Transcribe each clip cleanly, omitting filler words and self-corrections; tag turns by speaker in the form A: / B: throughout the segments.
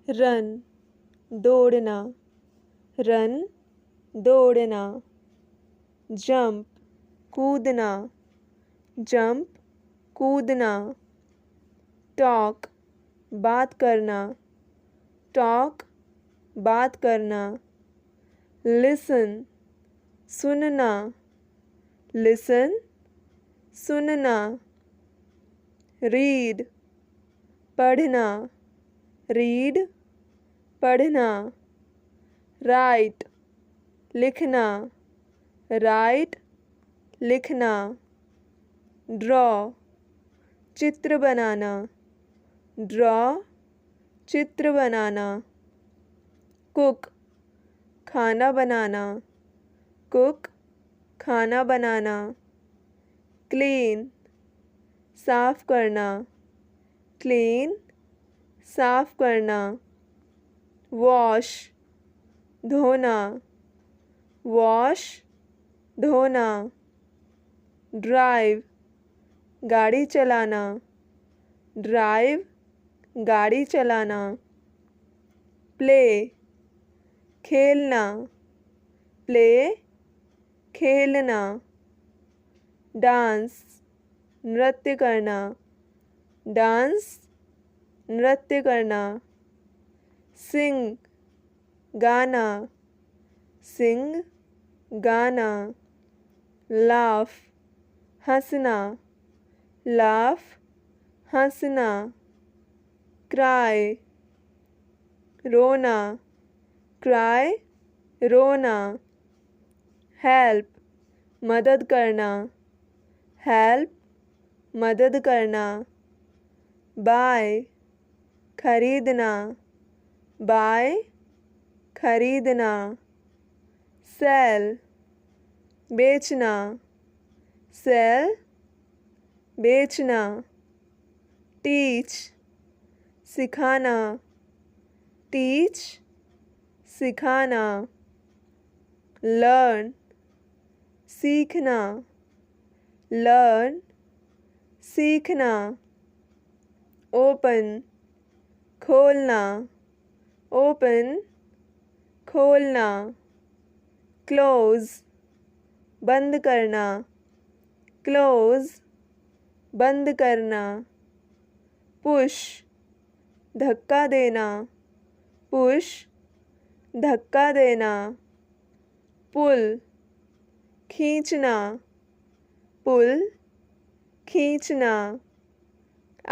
A: Run दौड़ना, run दौड़ना। Jump कूदना, जंप कूदना। टॉक बात करना, टॉक बात करना। लिसन सुनना, लिसन सुनना। रीड पढ़ना, रीड पढ़ना। राइट लिखना, राइट लिखना। ड्रॉ चित्र बनाना, ड्रॉ चित्र बनाना। कुक खाना बनाना, कुक खाना बनाना। क्लीन साफ करना, क्लीन साफ करना। वॉश धोना, वॉश धोना। ड्राइव गाड़ी चलाना, ड्राइव गाड़ी चलाना। प्ले खेलना, प्ले खेलना। डांस नृत्य करना, डांस नृत्य करना। सिंग गाना, सिंग गाना। लाफ हंसना, लाफ हंसना। क्राई रोना, क्राई रोना। हेल्प मदद करना, हेल्प मदद करना। बाय खरीदना, बाय खरीदना। सेल बेचना, सेल बेचना। टीच सिखाना, टीच सिखाना। लर्न सीखना, लर्न सीखना। ओपन खोलना, ओपन खोलना। क्लोज बंद करना, क्लोज बंद करना। पुश धक्का देना, पुश धक्का देना। पुल खींचना, पुल खींचना।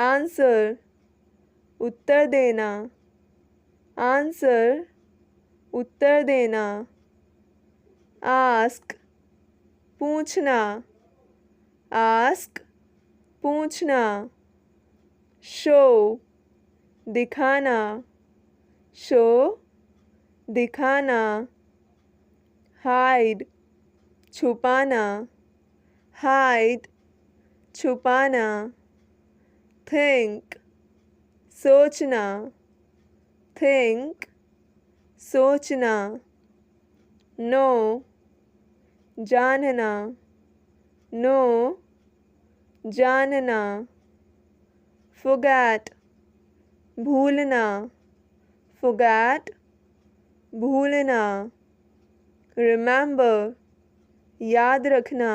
A: आंसर उत्तर देना, आंसर उत्तर देना। आस्क पूछना, आस्क पूछना। शो दिखाना, शो दिखाना। हाइड छुपाना, हाइड छुपाना। थिंक सोचना, थिंक सोचना। नो जानना, नो जानना। फॉरगेट भूलना, फॉरगेट भूलना। रिमेंबर याद रखना,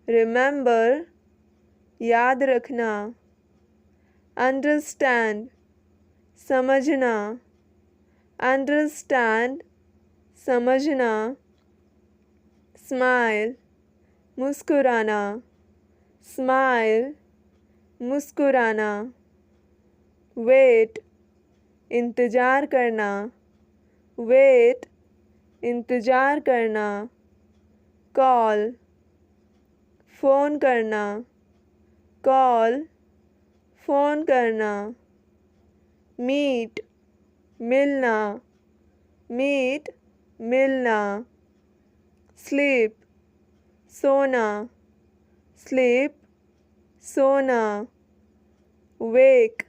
A: रिमेंबर याद रखना। अंडरस्टैंड समझना, अंडरस्टैंड समझना। स्माइल मुस्कुराना, स्माइल मुस्कुराना। वेट इंतज़ार करना, वेट इंतज़ार करना। कॉल फ़ोन करना, कॉल फ़ोन करना। मीट मिलना, मीट मिलना। स्लीप सोना, स्लीप सोना। वेक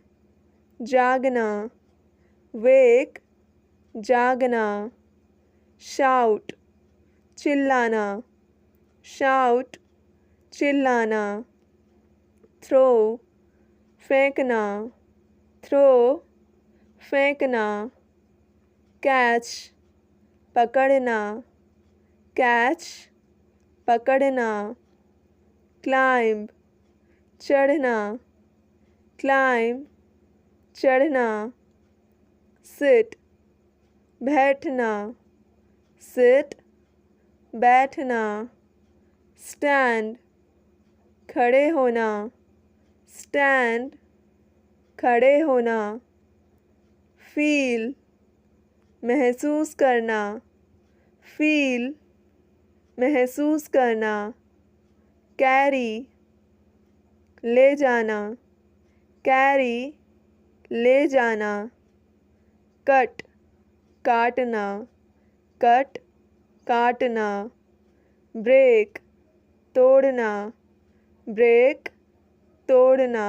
A: जागना, वेक जागना। शाउट चिल्लाना, शाउट चिल्लाना। थ्रो फेंकना, थ्रो फेंकना, कैच, पकड़ना, कैच, पकड़ना, क्लाइंब, चढ़ना, क्लाइंब, चढ़ना, सिट, बैठना, सिट, बैठना, स्टैंड, खड़े होना, स्टैंड, खड़े होना, फील, महसूस करना, फील, महसूस करना, कैरी, ले जाना, कैरी, ले जाना, कट, काटना, कट, काटना, ब्रेक, तोड़ना, ब्रेक, तोड़ना।